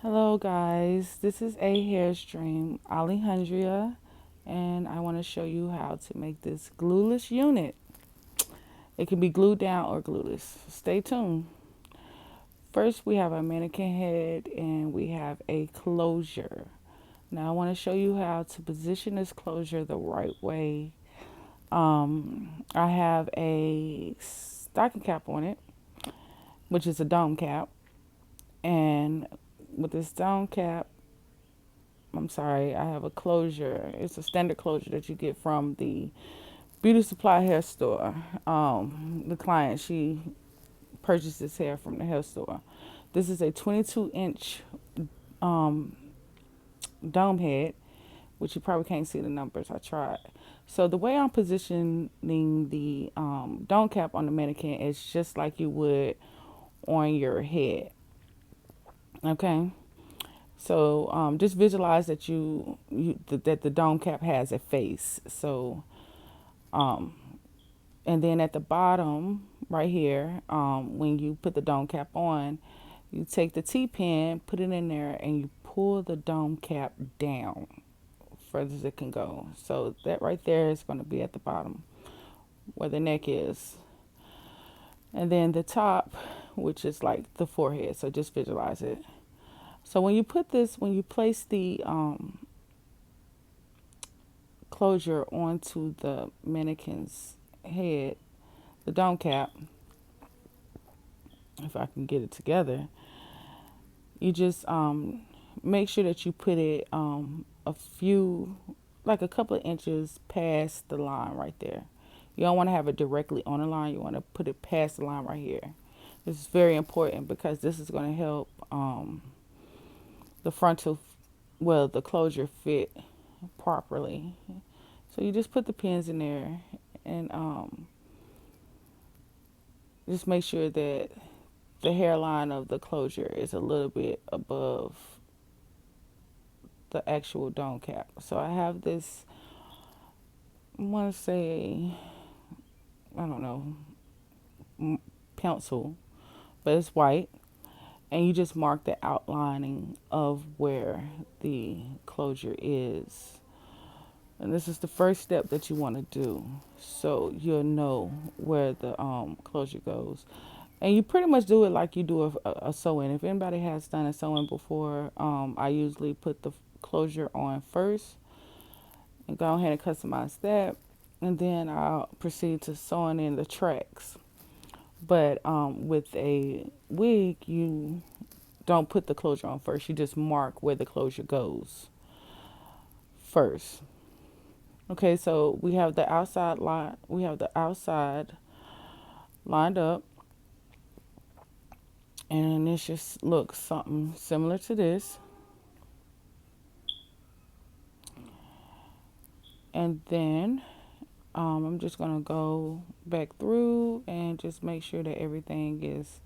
Hello, guys. This is a hair stream, Alejandria, and I want to show you how to make this glueless unit. It can be glued down or glueless. Stay tuned. First, we have a mannequin head and we have a closure. Now, I want to show you how to position this closure the right way. I have a stocking cap on it, which is a dome cap, and with this dome cap, I'm sorry, I have a closure. It's a standard closure that you get from the beauty supply hair store. The client, she purchased this hair from the hair store. This is a 22-inch um, dome head, which you probably can't see the numbers. I tried. So the way I'm positioning the dome cap on the mannequin is just like you would on your head. Okay. So just visualize that that the dome cap has a face. So and then at the bottom right here, when you put the dome cap on, you take the T-pin, put it in there, and you pull the dome cap down further as it can go. So that right there is going to be at the bottom where the neck is. And then the top, which is like the forehead. So just visualize it. So when you place the closure onto the mannequin's head, the dome cap, if I can get it together, you just make sure that you put it a few, like a couple of inches past the line right there. You don't want to have it directly on the line. You want to put it past the line right here. This is very important because this is going to help the frontal, well, the closure fit properly. So you just put the pins in there and just make sure that the hairline of the closure is a little bit above the actual dome cap. So I have this, I want to say, I don't know, pencil, but it's white. And you just mark the outlining of where the closure is. And this is the first step that you want to do, so you'll know where the closure goes. And you pretty much do it like you do a sew-in. If anybody has done a sew-in before, I usually put the closure on first and go ahead and customize that. And then I'll proceed to sewing in the tracks. But with a wig, you don't put the closure on first. You just mark where the closure goes first. Okay, so we have the outside line. We have the outside lined up, and it just looks something similar to this. And then I'm just gonna go back through and just make sure that everything is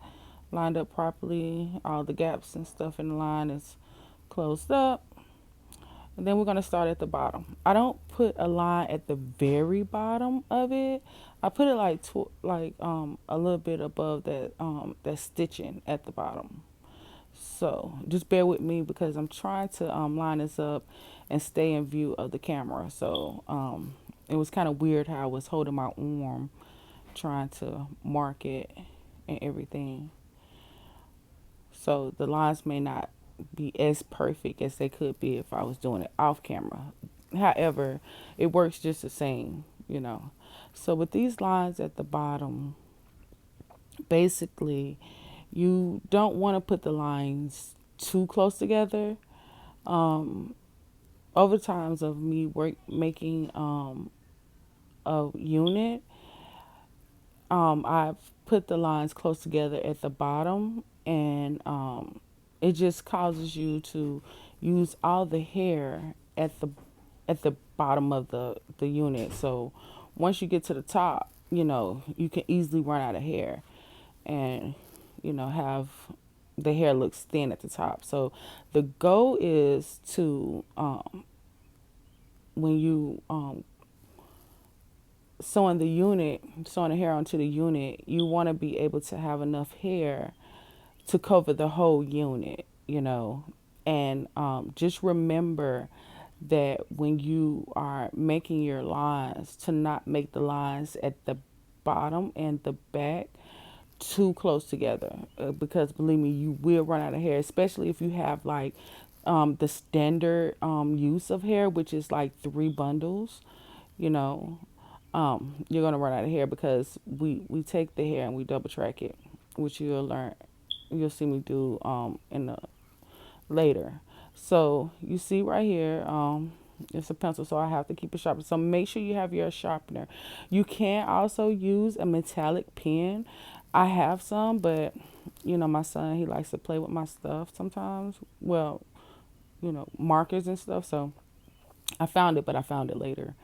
lined up properly. All the gaps and stuff in the line is closed up. And then we're gonna start at the bottom. I don't put a line at the very bottom of it. I put it like a little bit above that stitching at the bottom. So just bear with me because I'm trying to line this up and stay in view of the camera. So it was kind of weird how I was holding my arm trying to mark it and everything. So the lines may not be as perfect as they could be if I was doing it off camera. However, it works just the same. So with these lines at the bottom, basically, you don't want to put the lines too close together. Um, Over times of me making a unit, I've put the lines close together at the bottom, and it just causes you to use all the hair at the bottom of the unit. So once you get to the top, you can easily run out of hair, and have the hair looks thin at the top. So the goal is to when you sewing the hair onto the unit, you want to be able to have enough hair to cover the whole unit. And just remember that when you are making your lines, to not make the lines at the bottom and the back too close together, because believe me, you will run out of hair, especially if you have like the standard use of hair, which is like 3 bundles. You know, you're gonna run out of hair because we take the hair and we double track it, which you'll see me do in the later. So you see right here, it's a pencil, so I have to keep it sharp. So make sure you have your sharpener. You can also use a metallic pen. I have some, but my son, he likes to play with my stuff sometimes. Well, markers and stuff. So I found it, but I found it later.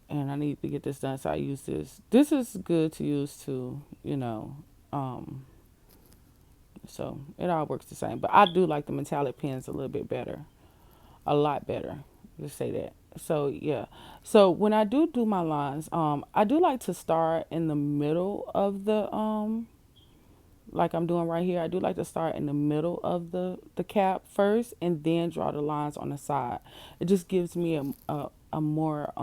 And I need to get this done, so I use this. This is good to use too, Um, so it all works the same. But I do like the metallic pens a little bit better. A lot better. Just say that. So yeah. So when I do my lines, I do like to start in the middle of the like I'm doing right here. I do like to start in the middle of the cap first and then draw the lines on the side. It just gives me a more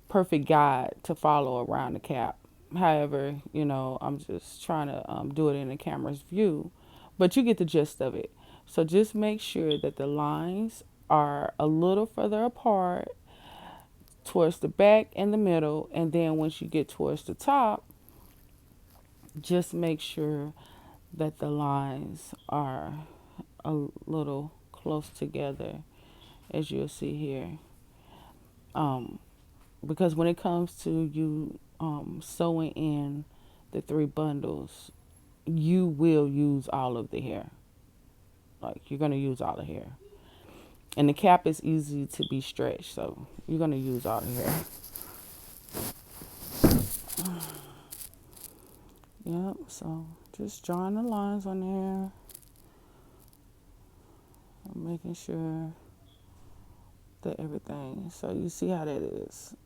perfect guide to follow around the cap. However, I'm just trying to do it in the camera's view, but you get the gist of it. So just make sure that the lines are a little further apart towards the back and the middle, and then once you get towards the top, just make sure that the lines are a little close together, as you'll see here. Um, because when it comes to you sewing in the 3 bundles, you will use all of the hair. Like, you're going to use all the hair. And the cap is easy to be stretched, so you're going to use all the hair. Yep, so just drawing the lines on there. Making sure that everything. So you see how that is.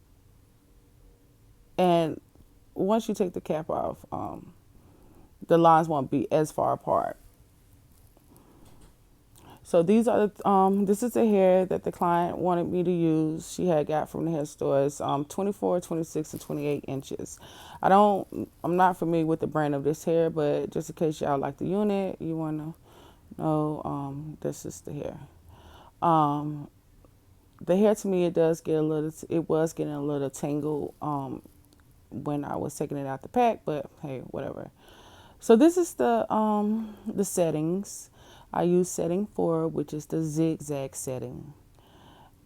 And once you take the cap off, the lines won't be as far apart. So these are this is the hair that the client wanted me to use. She had got from the hair stores, 24, 26, and 28 inches. I'm not familiar with the brand of this hair, but just in case y'all like the unit, you want to know, this is the hair. The hair, to me, it was getting a little tangled when I was taking it out the pack, but hey, whatever. So this is the settings. I use setting 4, which is the zigzag setting.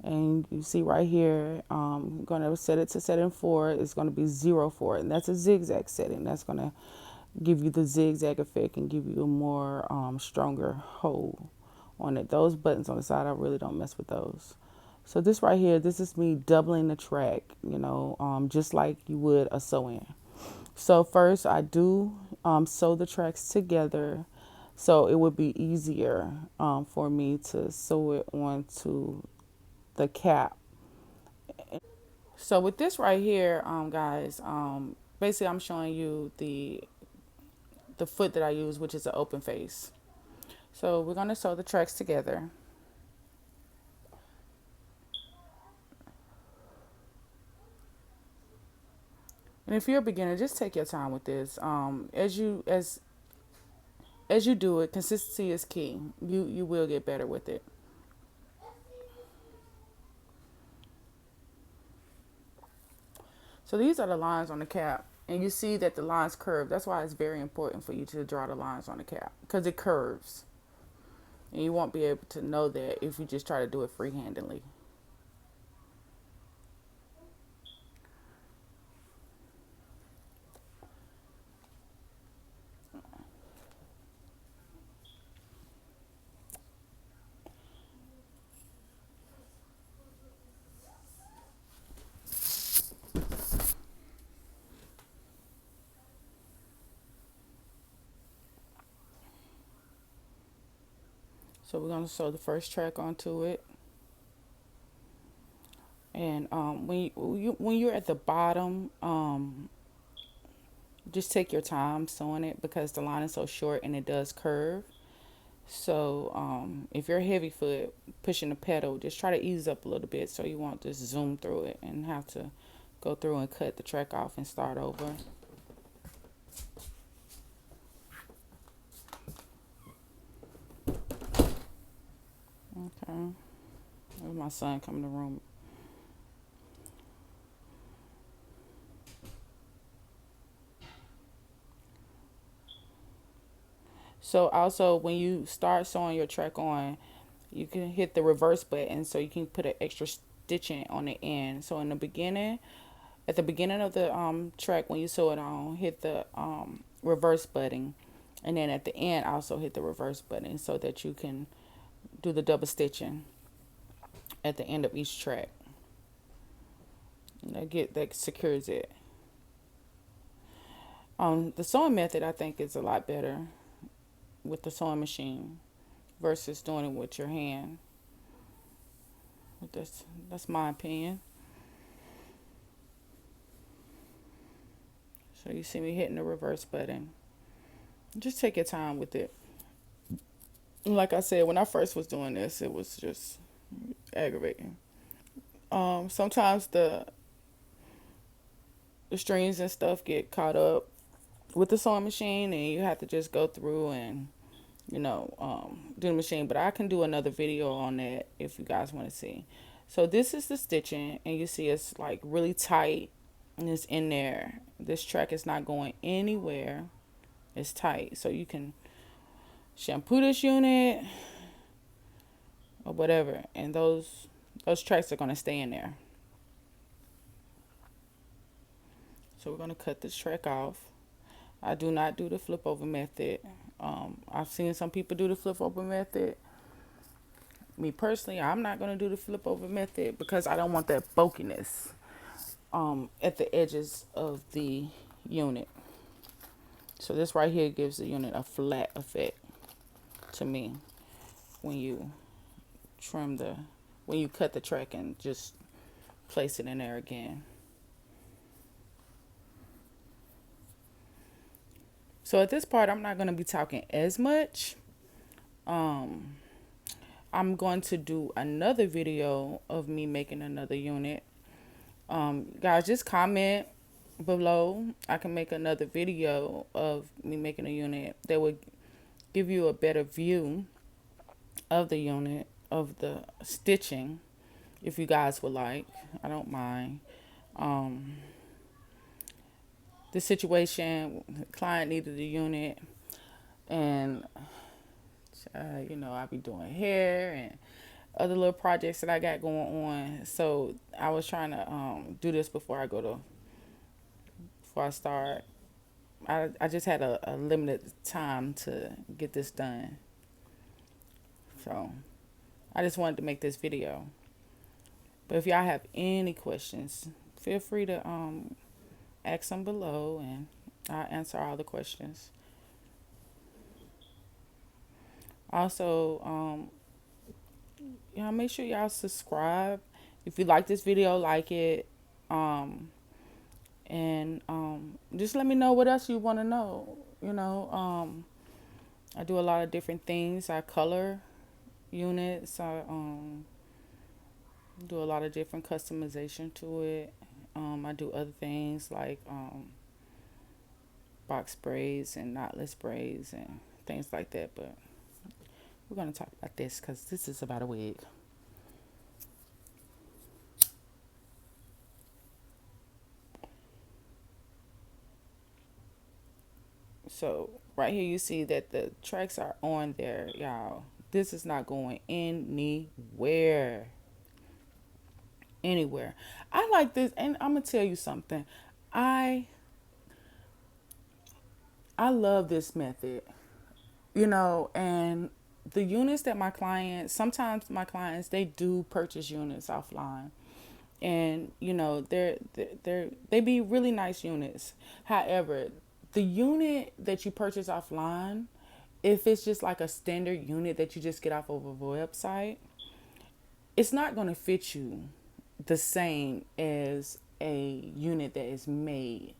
And you see right here, I'm going to set it to setting 4. It's going to be 0 4, and that's a zigzag setting. That's going to give you the zigzag effect and give you a more stronger hold on it. Those buttons on the side, I really don't mess with those. So this right here, this is me doubling the track, just like you would a sew-in. So first I do sew the tracks together, so it would be easier for me to sew it onto the cap. So with this right here, guys, basically I'm showing you the foot that I use, which is an open face. So we're gonna sew the tracks together. And if you're a beginner, just take your time with this. As you do it, consistency is key. You will get better with it. So these are the lines on the cap, and you see that the lines curve. That's why it's very important for you to draw the lines on the cap, because it curves, and you won't be able to know that if you just try to do it freehandedly. So we're gonna sew the first track onto it, and when you're at the bottom, just take your time sewing it because the line is so short and it does curve. So if you're heavy foot pushing the pedal, just try to ease up a little bit so you won't just zoom through it and have to go through and cut the track off and start over. Okay. There's my son coming in the room. So also when you start sewing your track on, you can hit the reverse button so you can put an extra stitching on the end. So in the beginning, at the beginning of the track when you sew it on, hit the reverse button, and then at the end also hit the reverse button so that you can do the double stitching at the end of each track. And that secures it. The sewing method I think is a lot better with the sewing machine versus doing it with your hand. But that's my opinion. So you see me hitting the reverse button. Just take your time with it. Like I said, when I first was doing this, it was just aggravating. Sometimes the strings and stuff get caught up with the sewing machine, and you have to just go through and do the machine. But I can do another video on that if you guys want to see. So this is the stitching, and you see it's like really tight, and it's in there. This track is not going anywhere. It's tight, so you can shampoo this unit or whatever, and those tracks are going to stay in there. So we're going to cut this track off. I do not do the flip over method. I've seen some people do the flip over method. Me personally, I'm not going to do the flip over method because I don't want that bulkiness at the edges of the unit. So this right here gives the unit a flat effect to me when you when you cut the track and just place it in there again. So at this part, I'm not going to be talking as much. I'm going to do another video of me making another unit. Guys, just comment below. I can make another video of me making a unit that would give you a better view of the unit, of the stitching, if you guys would like. I don't mind. The situation, the client needed a unit, and I be doing hair and other little projects that I got going on. So I was trying to do this before I start. I just had a limited time to get this done. So I just wanted to make this video. But if y'all have any questions, feel free to ask them below, and I'll answer all the questions. Also, make sure y'all subscribe. If you like this video, like it. And just let me know what else you want to know. I do a lot of different things. I color units. I do a lot of different customization to it. I do other things like box braids and knotless braids and things like that. But we're going to talk about this because this is about a wig. So right here you see that the tracks are on there, y'all. This is not going anywhere. Anywhere. I like this, and I'm gonna tell you something. I love this method. And the units that sometimes my clients, they do purchase units offline. And they be really nice units. However, the unit that you purchase offline, if it's just like a standard unit that you just get off of a website, it's not going to fit you the same as a unit that is made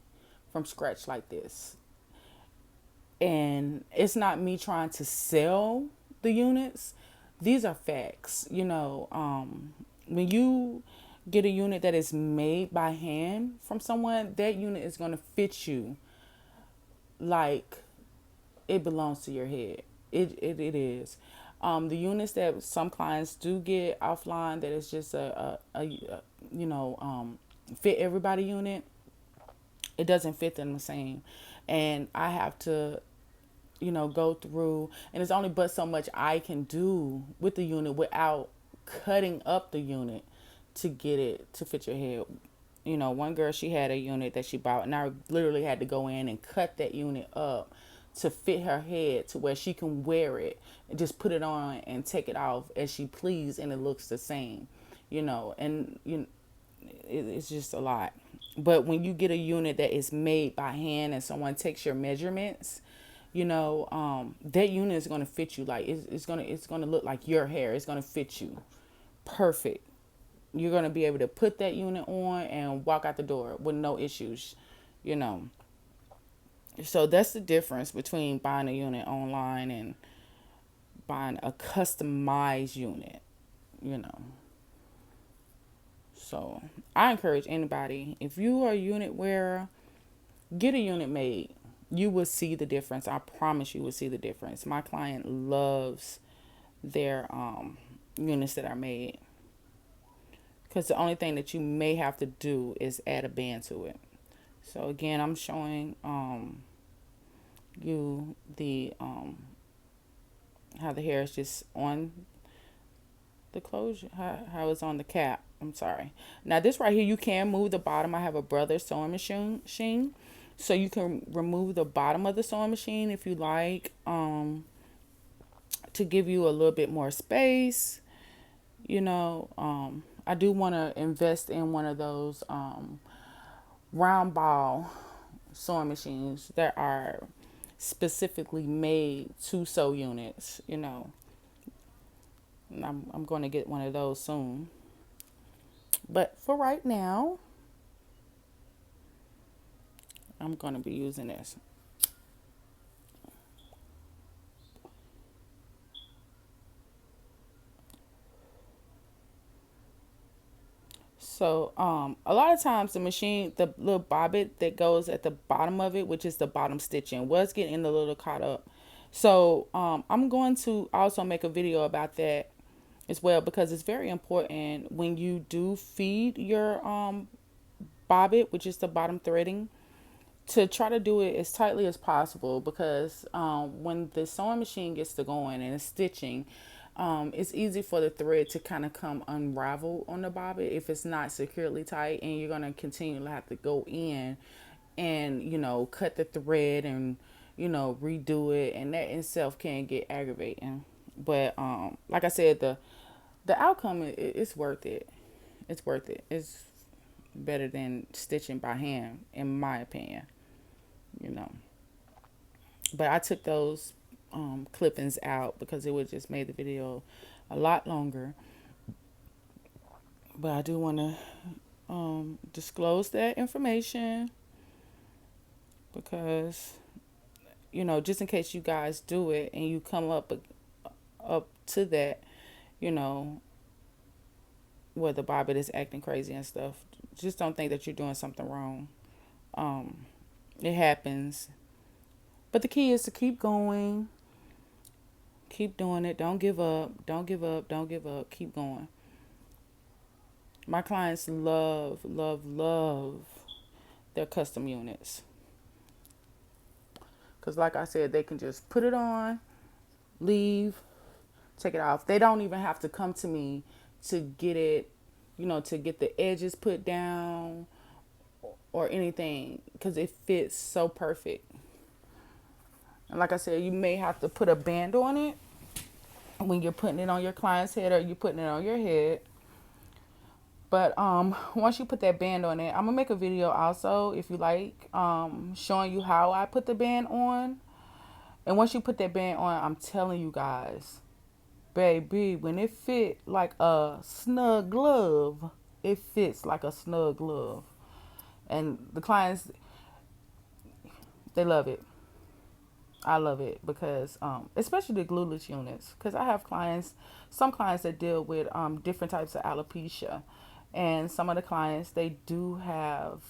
from scratch like this. And it's not me trying to sell the units, these are facts. When you get a unit that is made by hand from someone, that unit is going to fit you like it belongs to your head. It is. The units that some clients do get offline, that is just a fit everybody unit, it doesn't fit them the same. And I have to, go through, and it's only but so much I can do with the unit without cutting up the unit to get it to fit your head. One girl, she had a unit that she bought, and I literally had to go in and cut that unit up to fit her head to where she can wear it and just put it on and take it off as she please, and it looks the same. And it's just a lot. But when you get a unit that is made by hand and someone takes your measurements, that unit is going to fit you like it's gonna look like your hair. It's going to fit you perfect. You're going to be able to put that unit on and walk out the door with no issues, you know. So that's the difference between buying a unit online and buying a customized unit, you know. So I encourage anybody, if you are a unit wearer, get a unit made. You will see the difference. I promise you will see the difference. My client loves their units that are made, because the only thing that you may have to do is add a band to it. So again, I'm showing you the how the hair is just on the closure, how it's on the cap. I'm sorry. Now this right here, you can move the bottom. I have a brother sewing machine, so you can remove the bottom of the sewing machine if you like, to give you a little bit more space. I do want to invest in one of those round ball sewing machines that are specifically made to sew units. I'm going to get one of those soon. But for right now, I'm going to be using this. So, a lot of times the machine, the little bobbit that goes at the bottom of it, which is the bottom stitching, was getting a little caught up. So, I'm going to also make a video about that as well, because it's very important when you do feed your bobbit, which is the bottom threading, to try to do it as tightly as possible, because when the sewing machine gets to going and it's stitching, it's easy for the thread to kind of come unraveled on the bobbin if it's not securely tight, and you're going to continue to have to go in and cut the thread and redo it, and that in itself can get aggravating. But like I said, the outcome it's worth it. It's worth it. It's better than stitching by hand, in my opinion. But I took those clippings out because it would just made the video a lot longer. But I do want to disclose that information, because just in case you guys do it and you come up to that, where the bobbin is acting crazy and stuff, just don't think that you're doing something wrong. It happens, but the key is to keep going, keep doing it. Don't give up. Don't give up. Don't give up. Keep going. My clients love, love, love their custom units, because like I said, they can just put it on, leave, take it off. They don't even have to come to me to get it, to get the edges put down or anything, because it fits so perfect. And like I said, you may have to put a band on it when you're putting it on your client's head or you're putting it on your head. But once you put that band on it, I'm gonna make a video also, if you like, showing you how I put the band on. And once you put that band on, I'm telling you guys, baby, when it fit like a snug glove, it fits like a snug glove. And the clients, they love it. I love it because, especially the glueless units, because I have clients, some clients that deal with different types of alopecia, and some of the clients they do have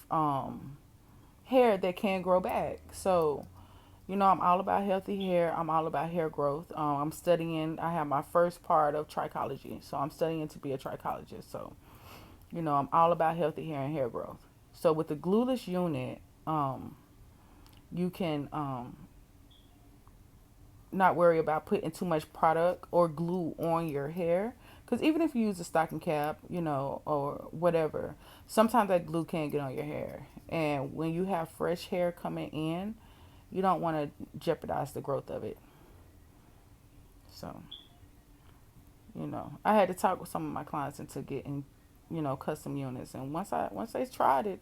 hair that can grow back. So, I'm all about healthy hair. I'm all about hair growth. I'm studying. I have my first part of trichology, so I'm studying to be a trichologist. So, I'm all about healthy hair and hair growth. So with the glueless unit, you can not worry about putting too much product or glue on your hair. Because even if you use a stocking cap, or whatever, sometimes that glue can get on your hair. And when you have fresh hair coming in, you don't want to jeopardize the growth of it. So, I had to talk with some of my clients into getting, custom units. And once they tried it,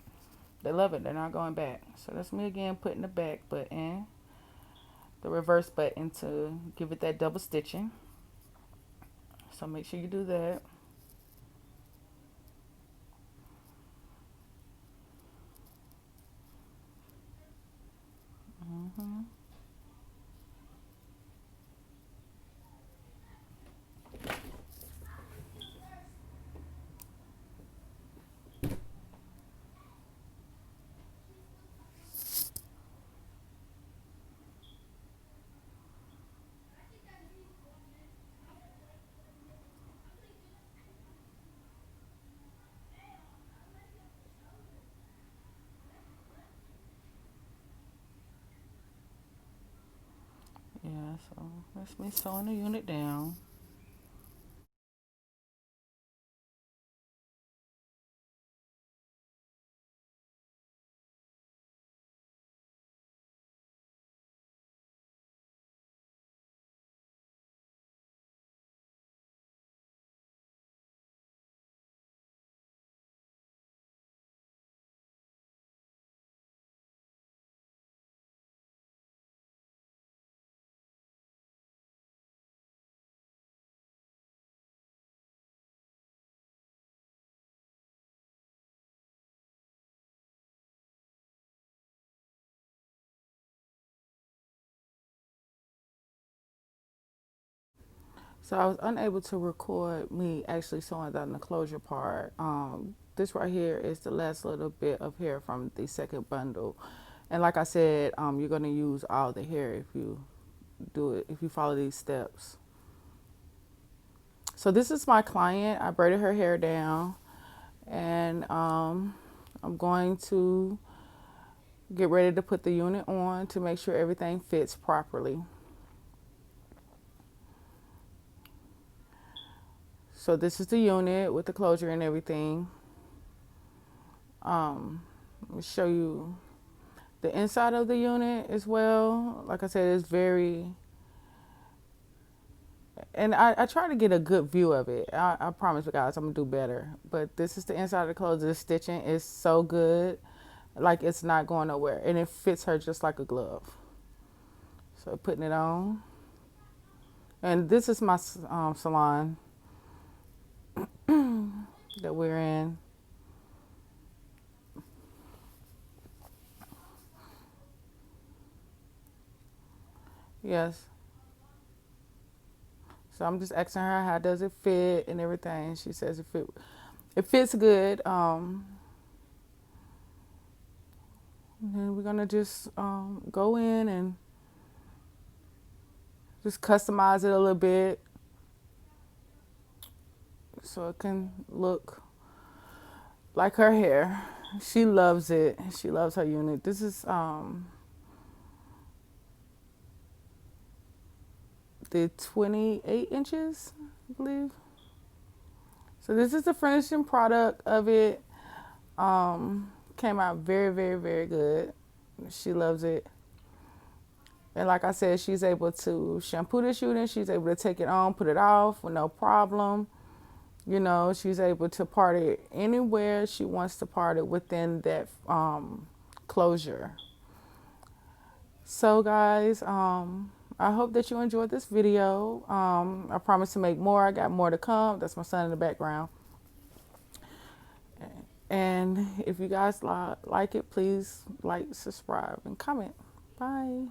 they love it. They're not going back. So that's me again putting the back button, the reverse button to give it that double stitching. So make sure you do that. hmm Yeah, so that's me sewing the unit down. So I was unable to record me actually sewing down the closure part. This right here is the last little bit of hair from the second bundle. And like I said, you're going to use all the hair if you do it, if you follow these steps. So this is my client. I braided her hair down, and I'm going to get ready to put the unit on to make sure everything fits properly. So this is the unit with the closure and everything. Let me show you the inside of the unit as well. Like I said, it's very, and I try to get a good view of it. I promise you guys I'm gonna do better. But this is the inside of the clothes. The stitching is so good, like it's not going nowhere, and it fits her just like a glove. So putting it on, and this is my salon that we're in. Yes. So I'm just asking her how does it fit and everything. She says it fits good. And then we're gonna just go in and just customize it a little bit so it can look like her hair. She loves it. She loves her unit. This is the 28 inches, I believe. So this is the finishing product of it. Came out very, very, very good. She loves it. And like I said, she's able to shampoo this unit. She's able to take it on, put it off with no problem. She's able to part it anywhere she wants to part it within that closure. So guys, I hope that you enjoyed this video. I promise to make more. I got more to come. That's my son in the background. And if you guys like it, please like, subscribe, and comment. Bye.